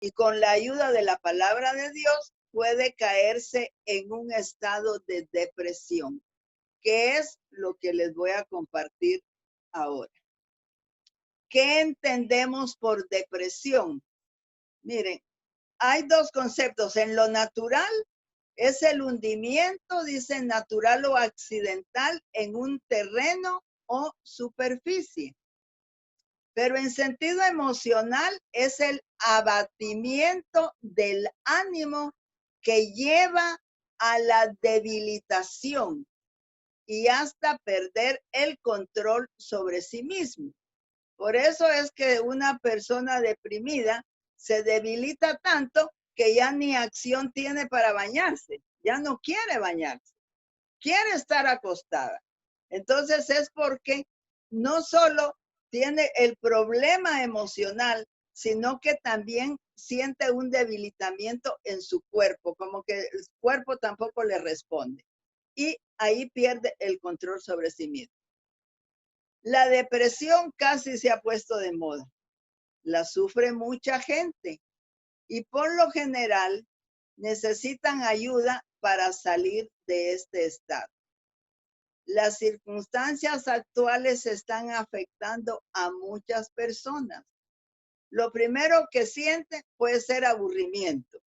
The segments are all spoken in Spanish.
y con la ayuda de la palabra de Dios puede caerse en un estado de depresión, que es lo que les voy a compartir ahora. ¿Qué entendemos por depresión? Miren, hay dos conceptos. En lo natural es el hundimiento, dicen, natural o accidental en un terreno o superficie. Pero en sentido emocional es el abatimiento del ánimo que lleva a la debilitación y hasta perder el control sobre sí mismo. Por eso es que una persona deprimida se debilita tanto que ya ni acción tiene para bañarse, ya no quiere bañarse, quiere estar acostada. Entonces es porque no solo tiene el problema emocional, sino que también siente un debilitamiento en su cuerpo, como que el cuerpo tampoco le responde. Y ahí pierde el control sobre sí mismo. La depresión casi se ha puesto de moda. La sufre mucha gente y por lo general necesitan ayuda para salir de este estado. Las circunstancias actuales están afectando a muchas personas. Lo primero que sienten puede ser aburrimiento.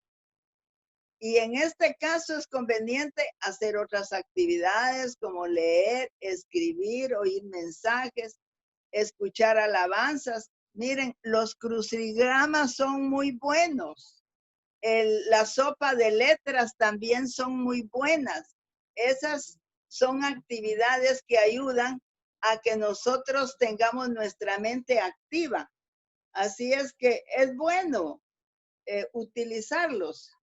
Y en este caso es conveniente hacer otras actividades como leer, escribir, oír mensajes, escuchar alabanzas. Miren, los crucigramas son muy buenos. La sopa de letras también son muy buenas. Esas son actividades que ayudan a que nosotros tengamos nuestra mente activa. Así es que es bueno utilizarlos.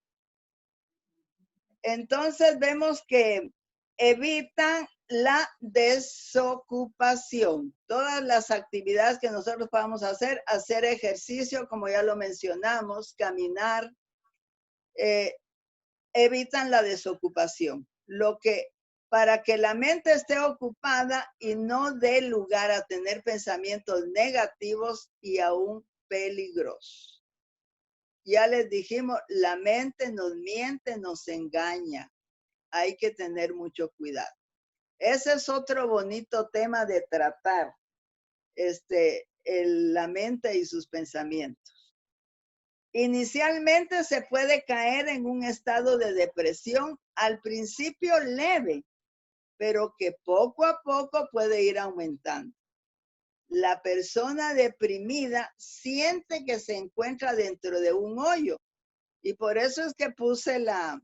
Entonces vemos que evitan la desocupación. Todas las actividades que nosotros podamos hacer ejercicio, como ya lo mencionamos, caminar, evitan la desocupación. Para que la mente esté ocupada y no dé lugar a tener pensamientos negativos y aún peligrosos. Ya les dijimos, la mente nos miente, nos engaña. Hay que tener mucho cuidado. Ese es otro bonito tema de tratar, la mente y sus pensamientos. Inicialmente se puede caer en un estado de depresión, al principio leve, pero que poco a poco puede ir aumentando. La persona deprimida siente que se encuentra dentro de un hoyo y por eso es que puse la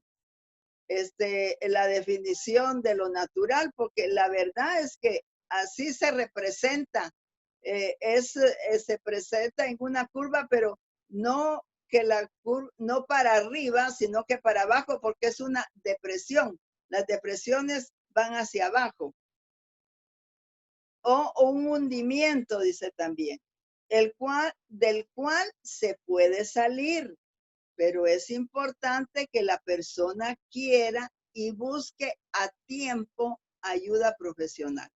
definición de lo natural, porque la verdad es que así se representa, se presenta en una curva, pero no que no para arriba, sino que para abajo, porque es una depresión. Las depresiones van hacia abajo. O un hundimiento, dice también, del cual se puede salir, pero es importante que la persona quiera y busque a tiempo ayuda profesional,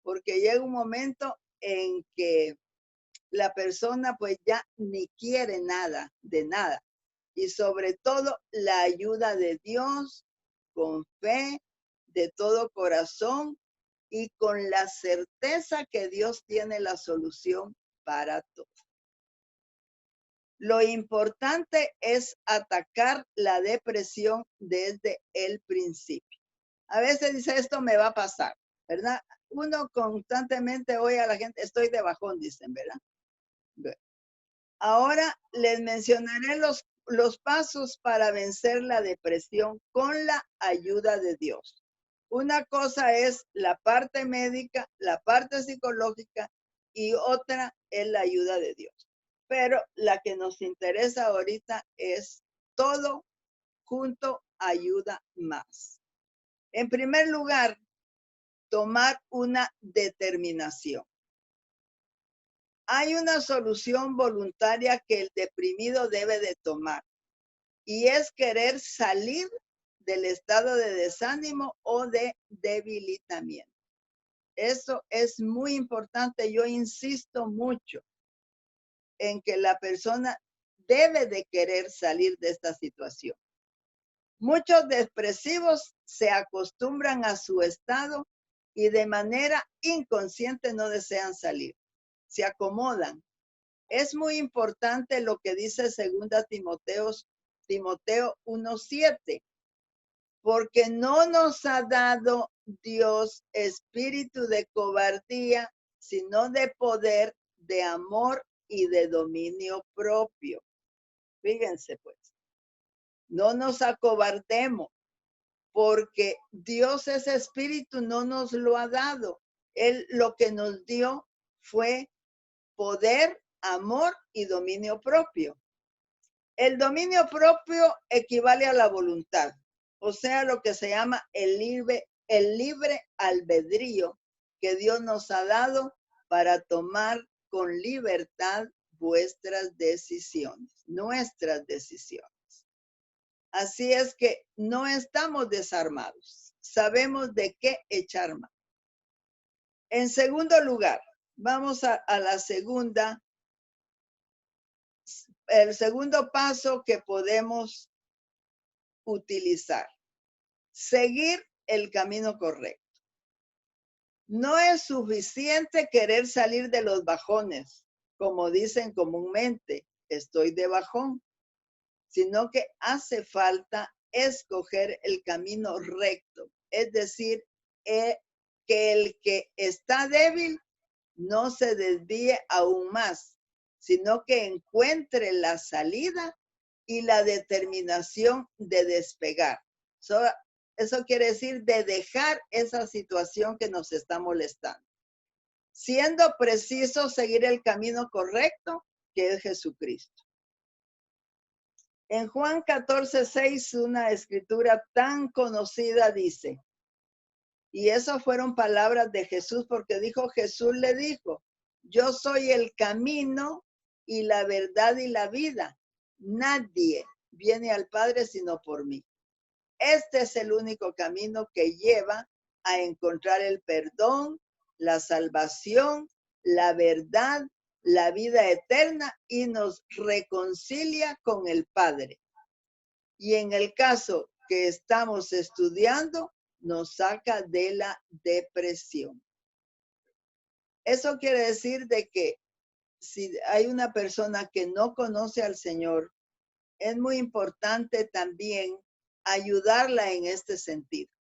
porque llega un momento en que la persona pues ya ni quiere nada de nada, y sobre todo la ayuda de Dios con fe, de todo corazón y con la certeza que Dios tiene la solución para todo. Lo importante es atacar la depresión desde el principio. A veces dice, esto me va a pasar, ¿verdad? Uno constantemente oye a la gente, estoy de bajón, dicen, ¿verdad? Ahora les mencionaré los pasos para vencer la depresión con la ayuda de Dios. Una cosa es la parte médica, la parte psicológica y otra es la ayuda de Dios. Pero la que nos interesa ahorita es todo junto ayuda más. En primer lugar, tomar una determinación. Hay una solución voluntaria que el deprimido debe de tomar y es querer salir del estado de desánimo o de debilitamiento. Eso es muy importante. Yo insisto mucho en que la persona debe de querer salir de esta situación. Muchos depresivos se acostumbran a su estado y de manera inconsciente no desean salir. Se acomodan. Es muy importante lo que dice 2 Timoteo 1:7, porque no nos ha dado Dios espíritu de cobardía, sino de poder, de amor y de dominio propio. Fíjense pues, no nos acobardemos, porque Dios ese espíritu no nos lo ha dado. Él lo que nos dio fue poder, amor y dominio propio. El dominio propio equivale a la voluntad, o sea, lo que se llama el libre albedrío que Dios nos ha dado para tomar con libertad vuestras decisiones, nuestras decisiones. Así es que no estamos desarmados, sabemos de qué echar mano. En segundo lugar, vamos a la segunda, el segundo paso que podemos utilizar. Seguir el camino correcto. No es suficiente querer salir de los bajones, como dicen comúnmente, estoy de bajón, sino que hace falta escoger el camino recto, es decir, que el que está débil no se desvíe aún más, sino que encuentre la salida y la determinación de despegar. Eso quiere decir de dejar esa situación que nos está molestando, siendo preciso seguir el camino correcto, que es Jesucristo. En Juan 14:6, una escritura tan conocida dice, y esas fueron palabras de Jesús, porque Jesús le dijo, yo soy el camino y la verdad y la vida. Nadie viene al Padre sino por mí. Este es el único camino que lleva a encontrar el perdón, la salvación, la verdad, la vida eterna y nos reconcilia con el Padre. Y en el caso que estamos estudiando, nos saca de la depresión. Eso quiere decir de que si hay una persona que no conoce al Señor, es muy importante también ayudarla en este sentido.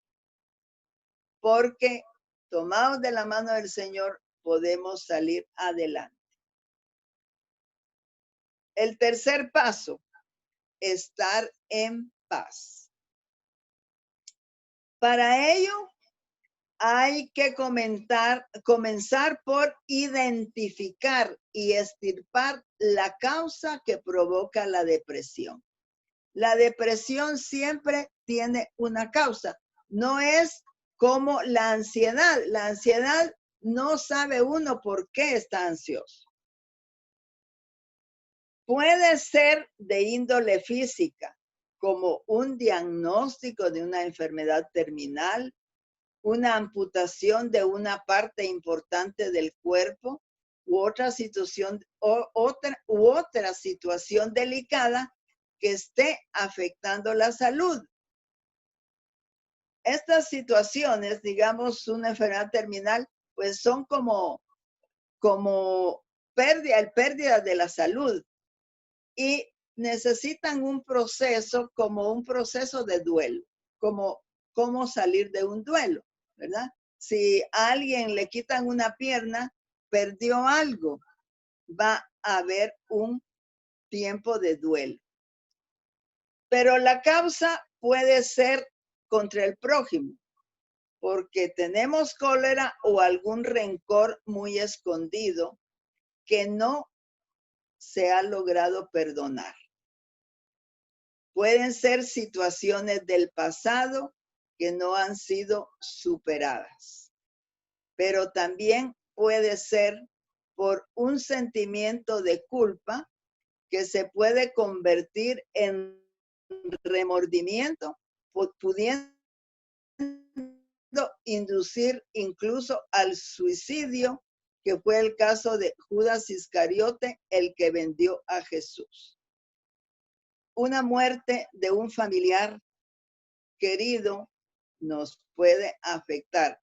Porque tomados de la mano del Señor, podemos salir adelante. El tercer paso, estar en paz. Para ello, hay que comenzar por identificar y extirpar la causa que provoca la depresión. La depresión siempre tiene una causa. No es como la ansiedad. La ansiedad no sabe uno por qué está ansioso. Puede ser de índole física, como un diagnóstico de una enfermedad terminal, una amputación de una parte importante del cuerpo u otra situación delicada que esté afectando la salud. Estas situaciones, digamos, una enfermedad terminal, pues son como pérdida de la salud y necesitan un proceso como un proceso de duelo, como cómo salir de un duelo, ¿verdad? Si a alguien le quitan una pierna, perdió algo, va a haber un tiempo de duelo. Pero la causa puede ser contra el prójimo, porque tenemos cólera o algún rencor muy escondido que no se ha logrado perdonar. Pueden ser situaciones del pasado que no han sido superadas, pero también puede ser por un sentimiento de culpa que se puede convertir en remordimiento, pudiendo inducir incluso al suicidio, que fue el caso de Judas Iscariote, el que vendió a Jesús. una muerte de un familiar querido nos puede afectar.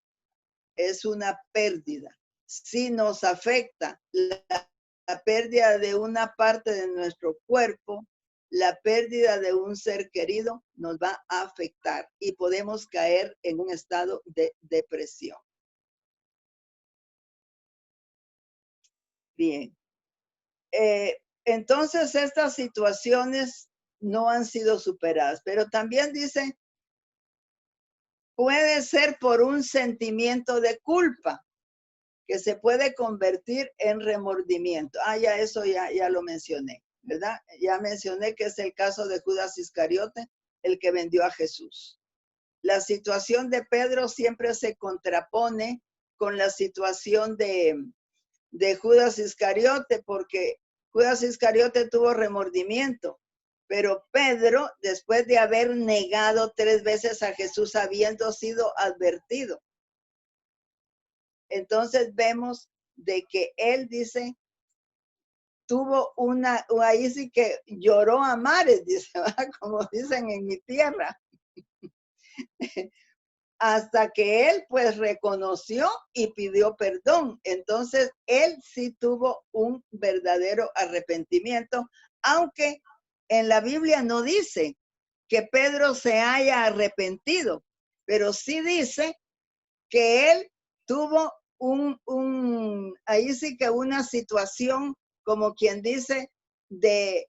Es una pérdida. Si nos afecta la pérdida de una parte de nuestro cuerpo, la pérdida de un ser querido nos va a afectar y podemos caer en un estado de depresión. Bien. Entonces estas situaciones no han sido superadas, pero también dice, puede ser por un sentimiento de culpa que se puede convertir en remordimiento. Ya eso ya lo mencioné, ¿verdad? Ya mencioné que es el caso de Judas Iscariote, el que vendió a Jesús. La situación de Pedro siempre se contrapone con la situación de Judas Iscariote, porque Judas Iscariote tuvo remordimiento, pero Pedro, después de haber negado 3 veces a Jesús habiendo sido advertido, entonces vemos de que él dice, tuvo ahí sí que lloró a mares, dice, como dicen en mi tierra, hasta que él pues reconoció y pidió perdón. Entonces él sí tuvo un verdadero arrepentimiento, aunque en la Biblia no dice que Pedro se haya arrepentido, pero sí dice que él tuvo ahí sí que una situación, como quien dice, de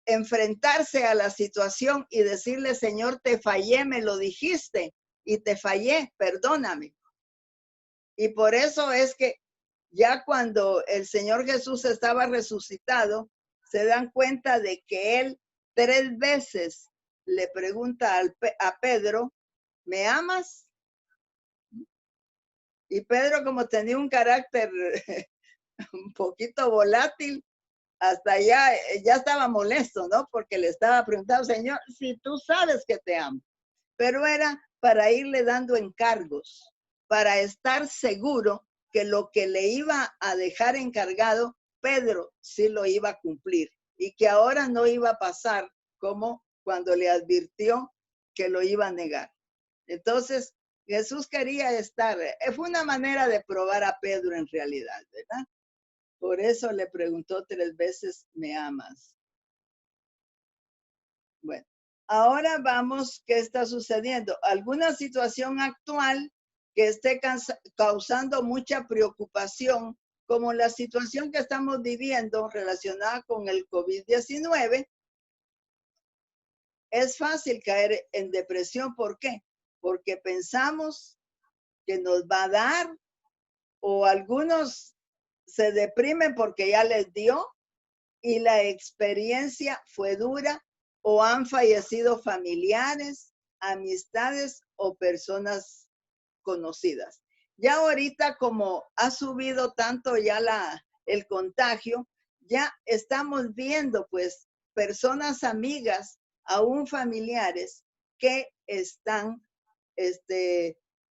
enfrentarse a la situación y decirle, Señor, te fallé, me lo dijiste y te fallé, perdóname. Y por eso es que ya cuando el Señor Jesús estaba resucitado, se dan cuenta de que él 3 veces le pregunta a Pedro, ¿me amas? Y Pedro, como tenía un carácter un poquito volátil, hasta ya estaba molesto, ¿no? Porque le estaba preguntando, Señor, si tú sabes que te amo. Pero era para irle dando encargos, para estar seguro que lo que le iba a dejar encargado, Pedro sí lo iba a cumplir y que ahora no iba a pasar como cuando le advirtió que lo iba a negar. Entonces, Jesús quería estar, fue una manera de probar a Pedro en realidad, ¿verdad? Por eso le preguntó 3 veces, ¿me amas? Bueno, ahora vamos, ¿qué está sucediendo? Alguna situación actual que esté causando mucha preocupación, como la situación que estamos viviendo relacionada con el COVID-19, es fácil caer en depresión. ¿Por qué? Porque pensamos que nos va a dar, o algunos se deprimen porque ya les dio y la experiencia fue dura, o han fallecido familiares, amistades o personas conocidas. Ya ahorita, como ha subido tanto ya el contagio, ya estamos viendo pues personas amigas, aún familiares, que están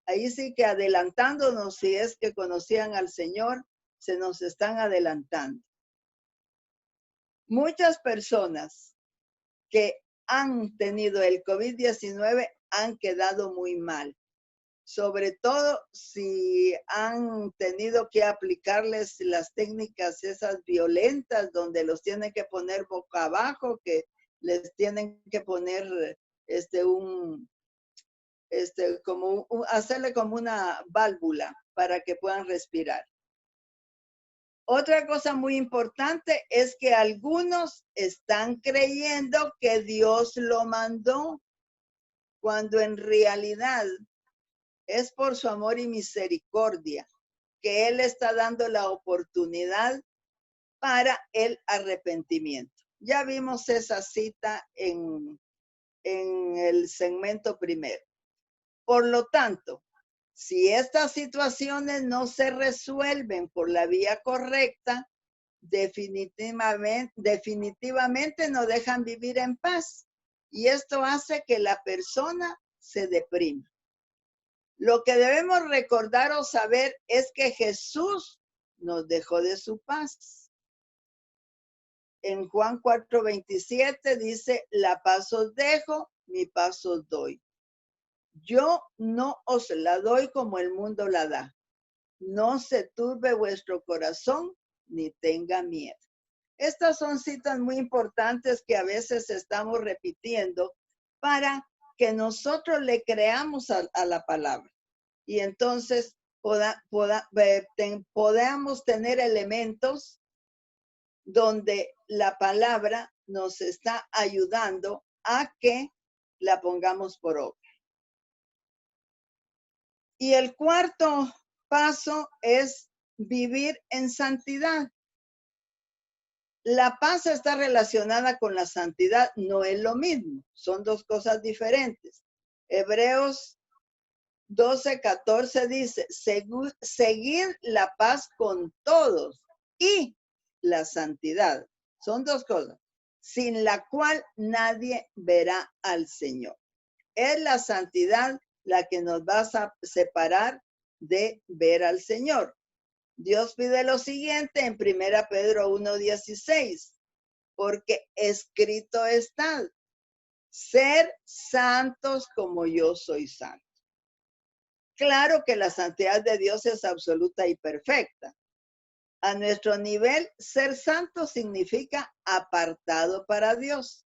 ahí sí que adelantándonos. Si es que conocían al Señor, se nos están adelantando. Muchas personas que han tenido el COVID-19 han quedado muy mal, sobre todo si han tenido que aplicarles las técnicas esas violentas donde los tienen que poner boca abajo, que les tienen que poner hacerle como una válvula para que puedan respirar. Otra cosa muy importante es que algunos están creyendo que Dios lo mandó, cuando en realidad es por su amor y misericordia que Él está dando la oportunidad para el arrepentimiento. Ya vimos esa cita en el segmento primero. Por lo tanto, si estas situaciones no se resuelven por la vía correcta, definitivamente no dejan vivir en paz. Y esto hace que la persona se deprima. Lo que debemos recordar o saber es que Jesús nos dejó de su paz. En Juan 4:27 dice, la paz os dejo, mi paz os doy. Yo no os la doy como el mundo la da. No se turbe vuestro corazón ni tenga miedo. Estas son citas muy importantes que a veces estamos repitiendo para que nosotros le creamos a la palabra. Y entonces podamos tener elementos donde la palabra nos está ayudando a que la pongamos por obra. Y el cuarto paso es vivir en santidad. La paz está relacionada con la santidad, no es lo mismo, son dos cosas diferentes. Hebreos 12:14 dice, seguir la paz con todos y la santidad. Son dos cosas, sin la cual nadie verá al Señor. Es la santidad la que nos va a separar de ver al Señor. Dios pide lo siguiente en 1 Pedro 1:16, porque escrito está, ser santos como yo soy santo. Claro que la santidad de Dios es absoluta y perfecta. A nuestro nivel, ser santo significa apartado para Dios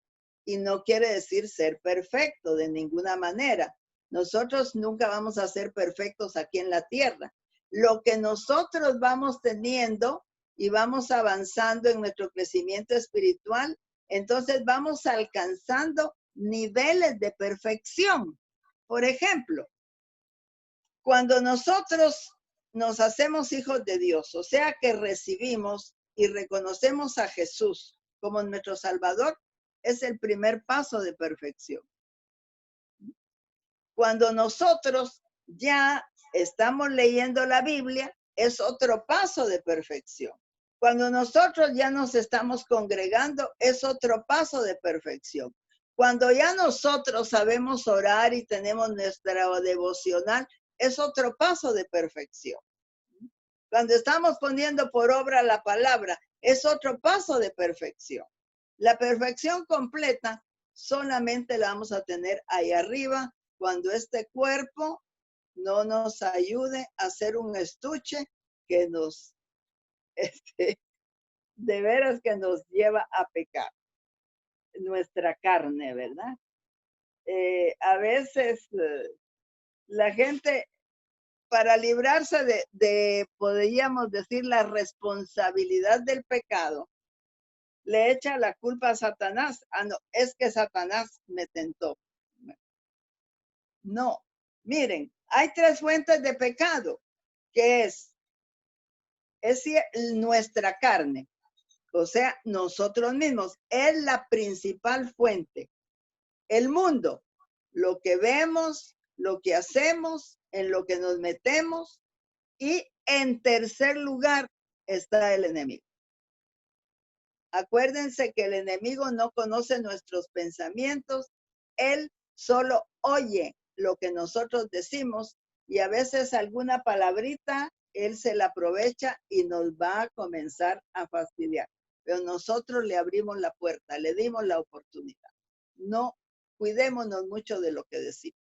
y no quiere decir ser perfecto de ninguna manera. Nosotros nunca vamos a ser perfectos aquí en la tierra. Lo que nosotros vamos teniendo y vamos avanzando en nuestro crecimiento espiritual, entonces vamos alcanzando niveles de perfección. Por ejemplo, cuando nosotros nos hacemos hijos de Dios, o sea que recibimos y reconocemos a Jesús como nuestro Salvador, es el primer paso de perfección. Cuando nosotros ya estamos leyendo la Biblia, es otro paso de perfección. Cuando nosotros ya nos estamos congregando, es otro paso de perfección. Cuando ya nosotros sabemos orar y tenemos nuestra devocional, es otro paso de perfección. Cuando estamos poniendo por obra la palabra, es otro paso de perfección. La perfección completa solamente la vamos a tener ahí arriba cuando este cuerpo no nos ayude a hacer un estuche que nos, de veras que nos lleva a pecar. Nuestra carne, ¿verdad? A veces la gente, para librarse podríamos decir, la responsabilidad del pecado, le echa la culpa a Satanás. Ah, no, es que Satanás me tentó. No, miren, hay tres fuentes de pecado, que es nuestra carne, o sea, nosotros mismos, es la principal fuente. El mundo, lo que vemos, lo que hacemos, en lo que nos metemos, y en tercer lugar está el enemigo. Acuérdense que el enemigo no conoce nuestros pensamientos, él solo oye lo que nosotros decimos y a veces alguna palabrita, él se la aprovecha y nos va a comenzar a fastidiar. Pero nosotros le abrimos la puerta, le dimos la oportunidad. No, cuidémonos mucho de lo que decimos.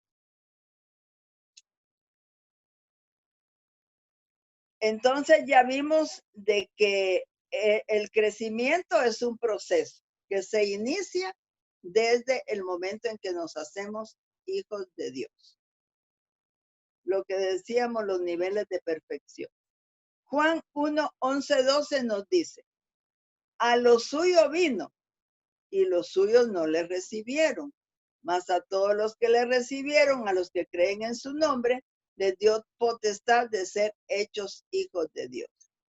Entonces ya vimos de que el crecimiento es un proceso que se inicia desde el momento en que nos hacemos hijos de Dios. Lo que decíamos, los niveles de perfección. Juan 1:11-12 nos dice, a lo suyo vino y los suyos no le recibieron, mas a todos los que le recibieron, a los que creen en su nombre, les dio potestad de ser hechos hijos de Dios.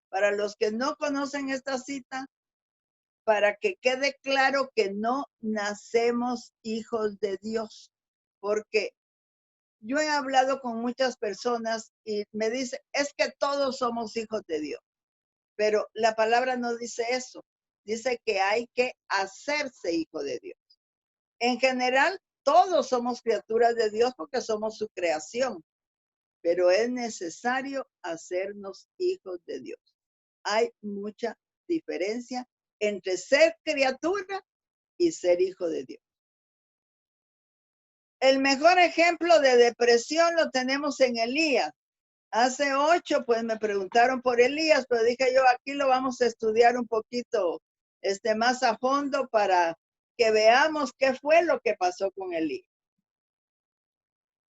Para los que no conocen esta cita, para que quede claro que no nacemos hijos de Dios, porque yo he hablado con muchas personas y me dicen, es que todos somos hijos de Dios, pero la palabra no dice eso, dice que hay que hacerse hijo de Dios. En general, todos somos criaturas de Dios porque somos su creación, pero es necesario hacernos hijos de Dios. Hay mucha diferencia entre ser criatura y ser hijo de Dios. El mejor ejemplo de depresión lo tenemos en Elías. Hace 8, pues me preguntaron por Elías, pero dije yo, aquí lo vamos a estudiar un poquito más a fondo para que veamos qué fue lo que pasó con Elías.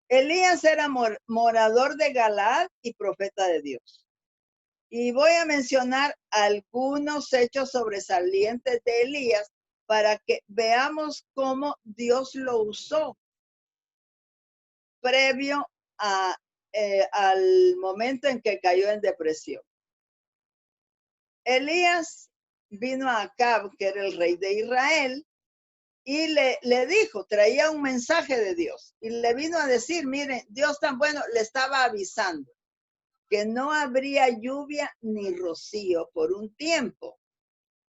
Elías era morador de Galaad y profeta de Dios. Y voy a mencionar algunos hechos sobresalientes de Elías para que veamos cómo Dios lo usó previo al momento en que cayó en depresión. Elías vino a Acab, que era el rey de Israel, y le dijo, traía un mensaje de Dios, y le vino a decir, miren, Dios tan bueno, le estaba avisando que no habría lluvia ni rocío por un tiempo.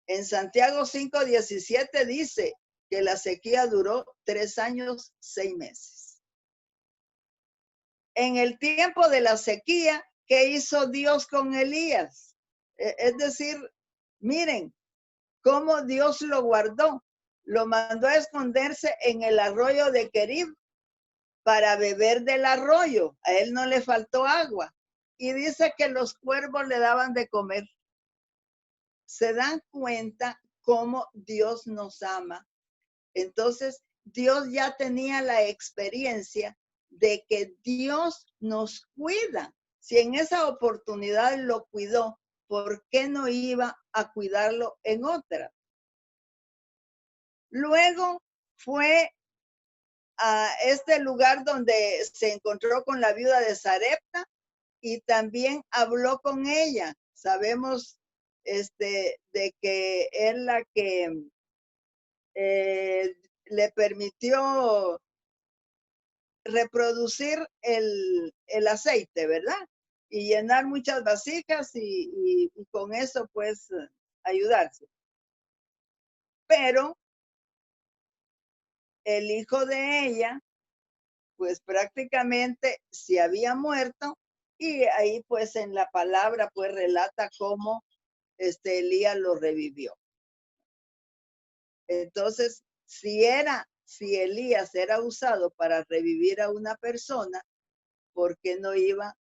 En Santiago 5:17 dice que la sequía duró 3 años, 6 meses. En el tiempo de la sequía, ¿qué hizo Dios con Elías? Es decir, miren cómo Dios lo guardó. Lo mandó a esconderse en el arroyo de Querib para beber del arroyo. A él no le faltó agua. Y dice que los cuervos le daban de comer. ¿Se dan cuenta cómo Dios nos ama? Entonces, Dios ya tenía la experiencia de que Dios nos cuida. Si en esa oportunidad lo cuidó, ¿por qué no iba a cuidarlo en otra? Luego fue a este lugar donde se encontró con la viuda de Sarepta y también habló con ella. Sabemos de que es la que le permitió reproducir el aceite, ¿verdad? Y llenar muchas vasijas y con eso pues ayudarse. Pero el hijo de ella pues prácticamente se había muerto y ahí pues en la palabra pues relata cómo Elías lo revivió. Entonces, si Elías era usado para revivir a una persona, ¿por qué no iba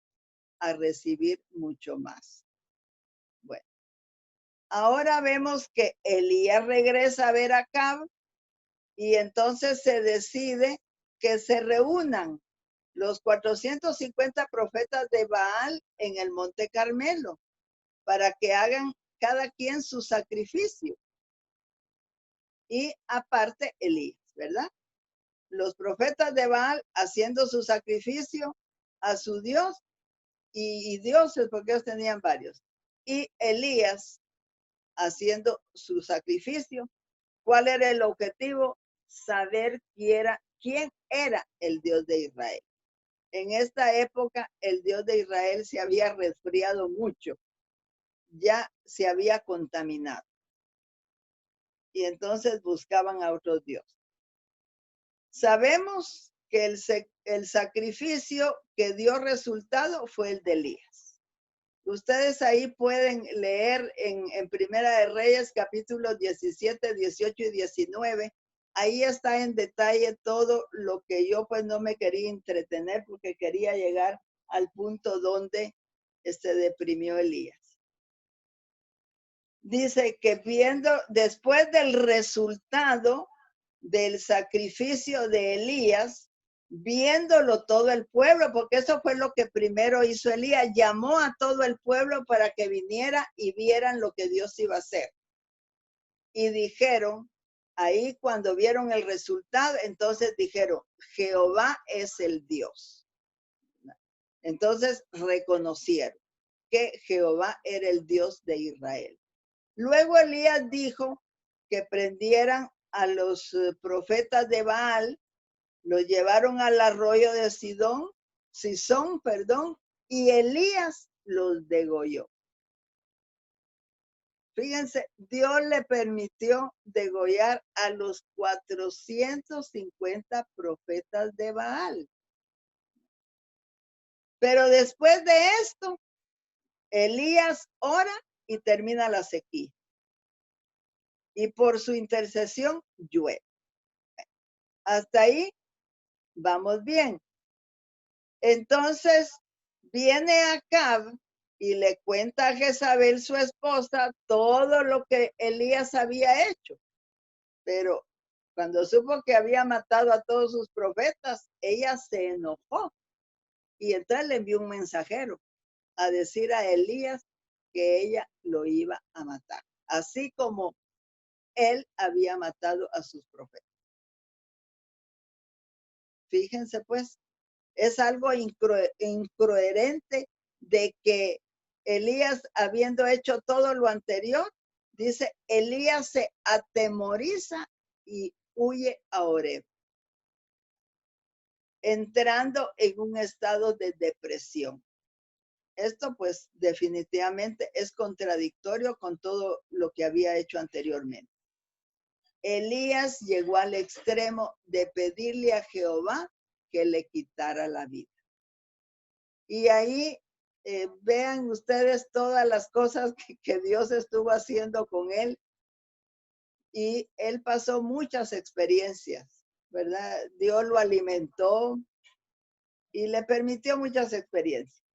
a recibir mucho más? Bueno, ahora vemos que Elías regresa a ver a Acab y entonces se decide que se reúnan los 450 profetas de Baal en el Monte Carmelo para que hagan cada quien su sacrificio. Y aparte Elías, ¿verdad? Los profetas de Baal haciendo su sacrificio a su Dios y dioses, porque ellos tenían varios. Y Elías haciendo su sacrificio. ¿Cuál era el objetivo? Saber quién era el Dios de Israel. En esta época, el Dios de Israel se había resfriado mucho, ya se había contaminado. Y entonces buscaban a otro Dios. Sabemos que el sacrificio que dio resultado fue el de Elías. Ustedes ahí pueden leer en Primera de Reyes, capítulos 17, 18 y 19. Ahí está en detalle todo lo que yo pues no me quería entretener porque quería llegar al punto donde se deprimió Elías. Dice que después del resultado del sacrificio de Elías, viéndolo todo el pueblo, porque eso fue lo que primero hizo Elías, llamó a todo el pueblo para que viniera y vieran lo que Dios iba a hacer. Y dijeron, ahí cuando vieron el resultado, entonces dijeron, Jehová es el Dios. Entonces reconocieron que Jehová era el Dios de Israel. Luego Elías dijo que prendieran a los profetas de Baal, los llevaron al arroyo de Sisón, y Elías los degolló. Fíjense, Dios le permitió degollar a los 450 profetas de Baal. Pero después de esto, Elías ora y termina la sequía. y por su intercesión llueve. Hasta ahí vamos bien. Entonces viene Acab y le cuenta a Jezabel, su esposa, todo lo que Elías había hecho. Pero cuando supo que había matado a todos sus profetas, ella se enojó y entonces le envió un mensajero a decir a Elías que ella lo iba a matar, así como él había matado a sus profetas. Fíjense pues, es algo incoherente de que Elías, habiendo hecho todo lo anterior, dice, Elías se atemoriza y huye a Horeb, entrando en un estado de depresión. Esto pues definitivamente es contradictorio con todo lo que había hecho anteriormente. Elías llegó al extremo de pedirle a Jehová que le quitara la vida. Y ahí vean ustedes todas las cosas que Dios estuvo haciendo con él. Y él pasó muchas experiencias, ¿verdad? Dios lo alimentó y le permitió muchas experiencias.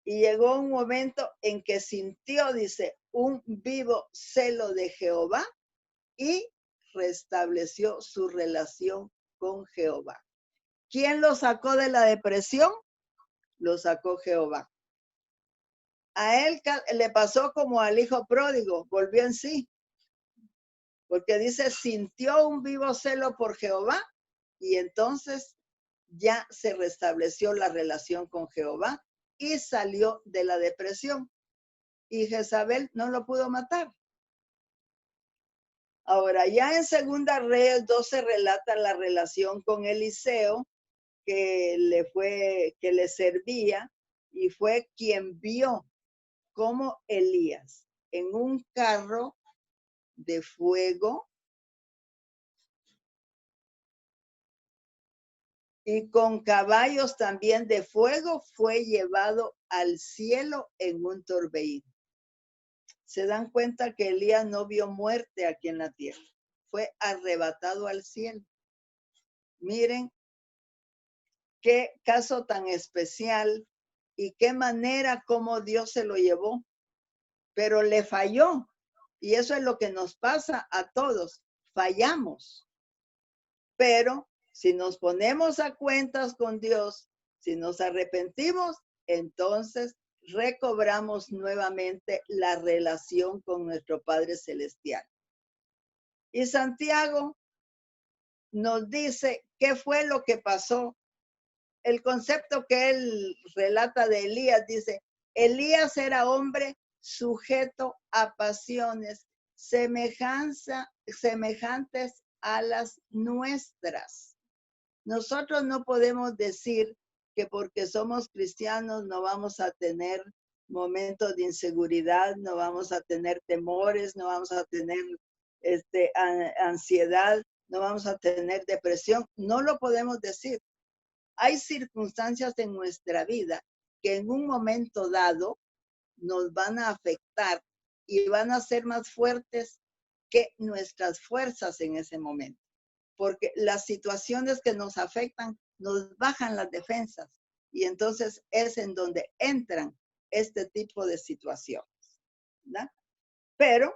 Y llegó un momento en que sintió, dice, un vivo celo de Jehová y restableció su relación con Jehová. ¿Quién lo sacó de la depresión? Lo sacó Jehová. A él le pasó como al hijo pródigo, volvió en sí, porque dice, sintió un vivo celo por Jehová y entonces ya se restableció la relación con Jehová y salió de la depresión. Y Jezabel no lo pudo matar. Ahora, ya en Segunda Reyes 12 relata la relación con Eliseo, que le servía, y fue quien vio cómo Elías en un carro de fuego y con caballos también de fuego fue llevado al cielo en un torbellino. Se dan cuenta que Elías no vio muerte aquí en la tierra, fue arrebatado al cielo. Miren qué caso tan especial y qué manera como Dios se lo llevó, pero le falló. Y eso es lo que nos pasa a todos, fallamos. Pero si nos ponemos a cuentas con Dios, si nos arrepentimos, entonces recobramos nuevamente la relación con nuestro Padre Celestial. Y Santiago nos dice qué fue lo que pasó. El concepto que él relata de Elías dice, Elías era hombre sujeto a pasiones semejantes a las nuestras. Nosotros no podemos decir que porque somos cristianos no vamos a tener momentos de inseguridad, no vamos a tener temores, no vamos a tener ansiedad, no vamos a tener depresión. No lo podemos decir. Hay circunstancias en nuestra vida que en un momento dado nos van a afectar y van a ser más fuertes que nuestras fuerzas en ese momento. Porque las situaciones que nos afectan nos bajan las defensas y entonces es en donde entran este tipo de situaciones, ¿verdad? Pero,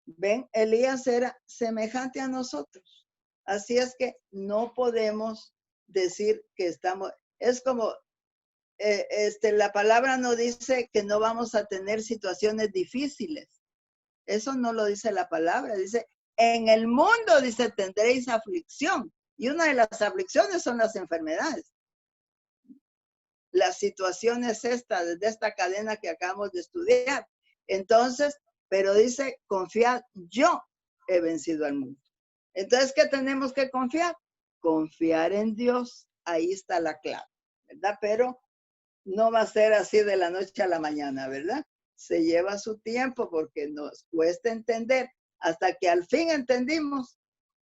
ven, Elías era semejante a nosotros. Así es que no podemos decir que estamos, es como, la palabra no dice que no vamos a tener situaciones difíciles. Eso no lo dice la palabra, dice, en el mundo, dice, tendréis aflicción. Y una de las aflicciones son las enfermedades. Las situaciones de esta cadena que acabamos de estudiar. Entonces, pero dice, confiad, yo he vencido al mundo. Entonces, ¿qué tenemos que confiar? Confiar en Dios. Ahí está la clave, ¿verdad? Pero no va a ser así de la noche a la mañana, ¿verdad? Se lleva su tiempo porque nos cuesta entender. Hasta que al fin entendimos,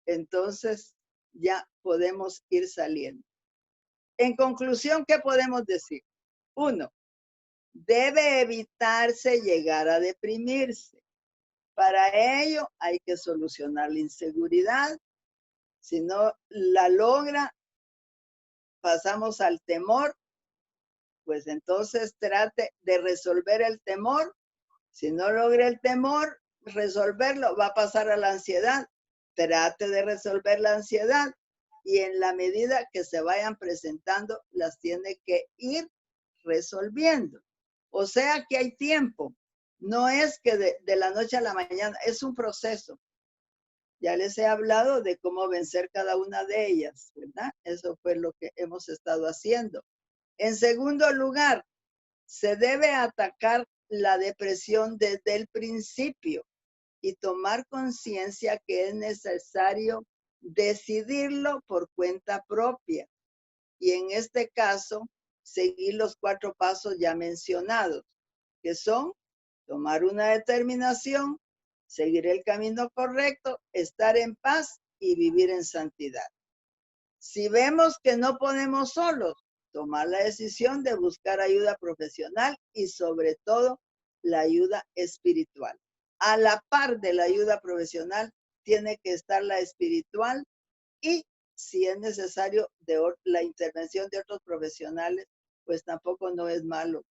entonces ya podemos ir saliendo. En conclusión, ¿qué podemos decir? 1, debe evitarse llegar a deprimirse. Para ello hay que solucionar la inseguridad. Si no la logra, pasamos al temor, pues entonces trate de resolver el temor. Si no logra el temor, resolverlo, va a pasar a la ansiedad. Trate de resolver la ansiedad y en la medida que se vayan presentando, las tiene que ir resolviendo. O sea que hay tiempo. No es que de la noche a la mañana, es un proceso. Ya les he hablado de cómo vencer cada una de ellas, ¿verdad? Eso fue lo que hemos estado haciendo. En segundo lugar, se debe atacar la depresión desde el principio y tomar conciencia que es necesario decidirlo por cuenta propia. Y en este caso, seguir los 4 pasos ya mencionados, que son tomar una determinación, seguir el camino correcto, estar en paz y vivir en santidad. Si vemos que no podemos solos, tomar la decisión de buscar ayuda profesional y sobre todo la ayuda espiritual. A la par de la ayuda profesional tiene que estar la espiritual y si es necesario la intervención de otros profesionales, pues tampoco no es malo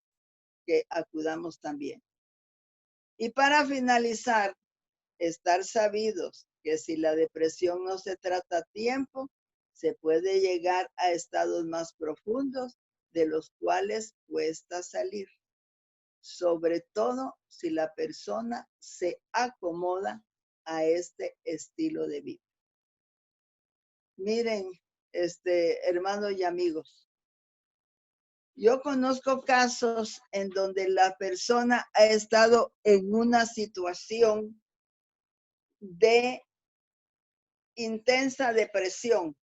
que acudamos también. Y para finalizar, estar sabidos que si la depresión no se trata a tiempo, se puede llegar a estados más profundos de los cuales cuesta salir. Sobre todo si la persona se acomoda a este estilo de vida. Miren, hermanos y amigos, yo conozco casos en donde la persona ha estado en una situación de intensa depresión,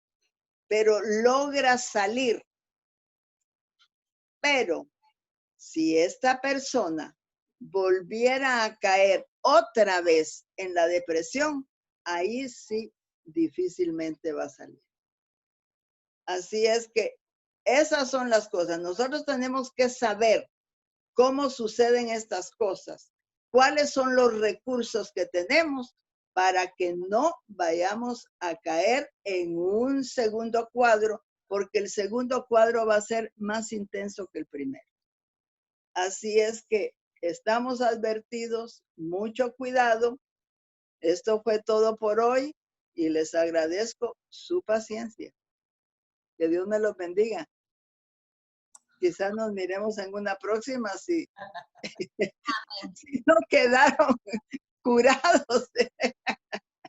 pero logra salir. Pero si esta persona volviera a caer otra vez en la depresión, ahí sí difícilmente va a salir. Así es que esas son las cosas. Nosotros tenemos que saber cómo suceden estas cosas, cuáles son los recursos que tenemos para que no vayamos a caer en un segundo cuadro, porque el segundo cuadro va a ser más intenso que el primero. Así es que estamos advertidos, mucho cuidado. Esto fue todo por hoy y les agradezco su paciencia. Que Dios me los bendiga. Quizás nos miremos en una próxima si no quedaron curados.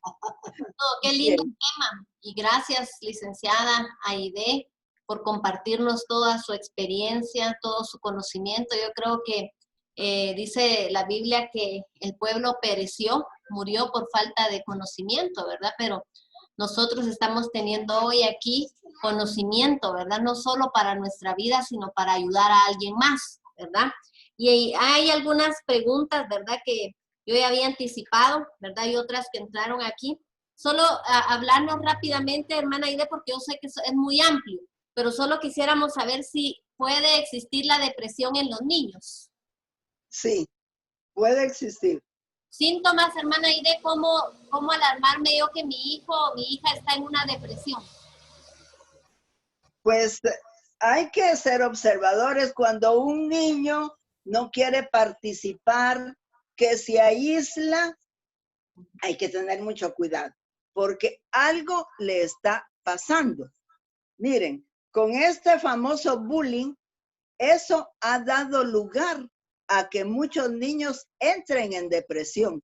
Oh, qué lindo tema. Y gracias, licenciada Aide, por compartirnos toda su experiencia, todo su conocimiento. Yo creo que dice la Biblia que el pueblo pereció, murió por falta de conocimiento, ¿verdad? Pero nosotros estamos teniendo hoy aquí conocimiento, ¿verdad? No solo para nuestra vida, sino para ayudar a alguien más, ¿verdad? Y hay algunas preguntas, ¿verdad? Que yo ya había anticipado, ¿verdad? Y otras que entraron aquí. Solo hablarnos rápidamente, hermana Aide, porque yo sé que es muy amplio, pero solo quisiéramos saber si puede existir la depresión en los niños. Sí, puede existir. Síntomas, hermana Aide, ¿cómo alarmarme yo que mi hijo o mi hija está en una depresión? Pues hay que ser observadores cuando un niño no quiere participar, que se aísla, hay que tener mucho cuidado, porque algo le está pasando. Miren, con este famoso bullying, eso ha dado lugar a que muchos niños entren en depresión.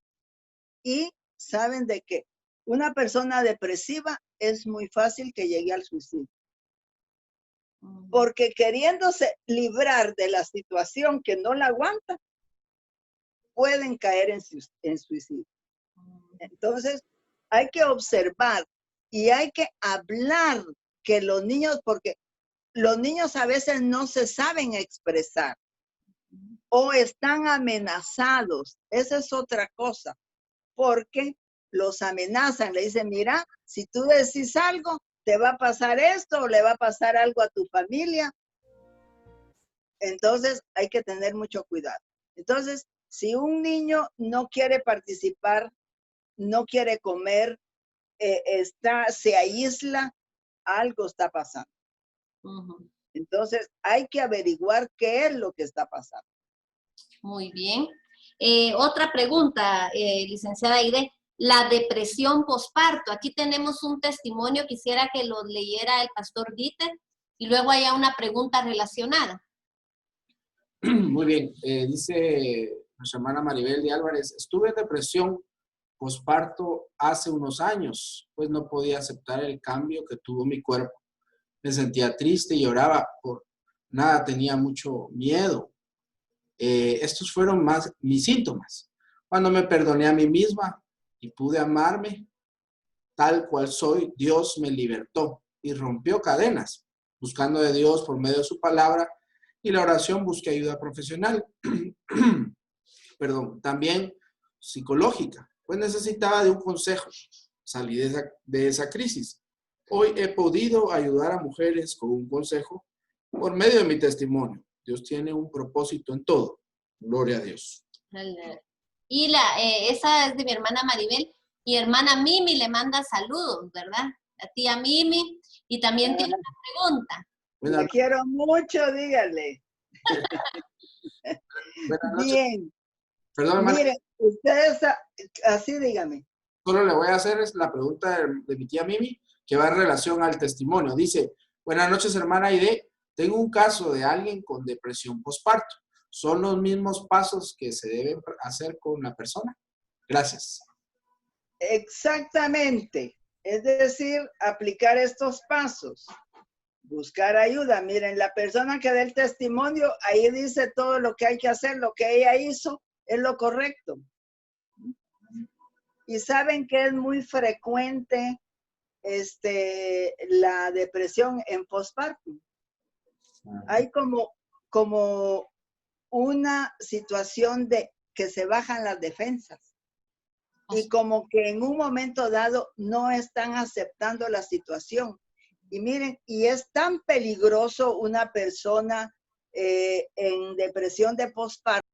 Y saben de que una persona depresiva es muy fácil que llegue al suicidio. Porque queriéndose librar de la situación que no la aguanta, pueden caer en suicidio. Entonces, hay que observar y hay que hablar que los niños, porque los niños a veces no se saben expresar o están amenazados. Esa es otra cosa, porque los amenazan, le dicen, mira, si tú decís algo, te va a pasar esto o le va a pasar algo a tu familia. Entonces hay que tener mucho cuidado. Entonces Si un niño no quiere participar, no quiere comer, se aísla, algo está pasando. Entonces, hay que averiguar qué es lo que está pasando. Muy bien. Otra pregunta, licenciada Aide. La depresión posparto. Aquí tenemos un testimonio, quisiera que lo leyera el pastor Dieter y luego haya una pregunta relacionada. Muy bien. Dice nuestra hermana Maribel de Álvarez, estuve en depresión posparto hace unos años, pues no podía aceptar el cambio que tuvo mi cuerpo. Me sentía triste y lloraba por nada, tenía mucho miedo. Estos fueron más mis síntomas. Cuando me perdoné a mí misma y pude amarme tal cual soy, Dios me libertó y rompió cadenas. Buscando de Dios por medio de su palabra y la oración busqué ayuda profesional. Perdón, también psicológica, pues necesitaba de un consejo. Salí de esa crisis. Hoy he podido ayudar a mujeres con un consejo por medio de mi testimonio. Dios tiene un propósito en todo. Gloria a Dios. Y esa es de mi hermana Maribel. Mi hermana Mimi le manda saludos, ¿verdad? La tía Mimi. Y también tiene una pregunta. Le quiero mucho, dígale. Bien. Perdón, hermana. Miren, ustedes, así dígame. Solo le voy a hacer la pregunta de mi tía Mimi, que va en relación al testimonio. Dice, buenas noches, hermana Aide. Tengo un caso de alguien con depresión postparto. ¿Son los mismos pasos que se deben hacer con la persona? Gracias. Exactamente. Es decir, aplicar estos pasos. Buscar ayuda. Miren, la persona que da el testimonio, ahí dice todo lo que hay que hacer, lo que ella hizo es lo correcto. Y saben que es muy frecuente la depresión en posparto. Hay como una situación de que se bajan las defensas y como que en un momento dado no están aceptando la situación. Y miren, y es tan peligroso una persona en depresión de posparto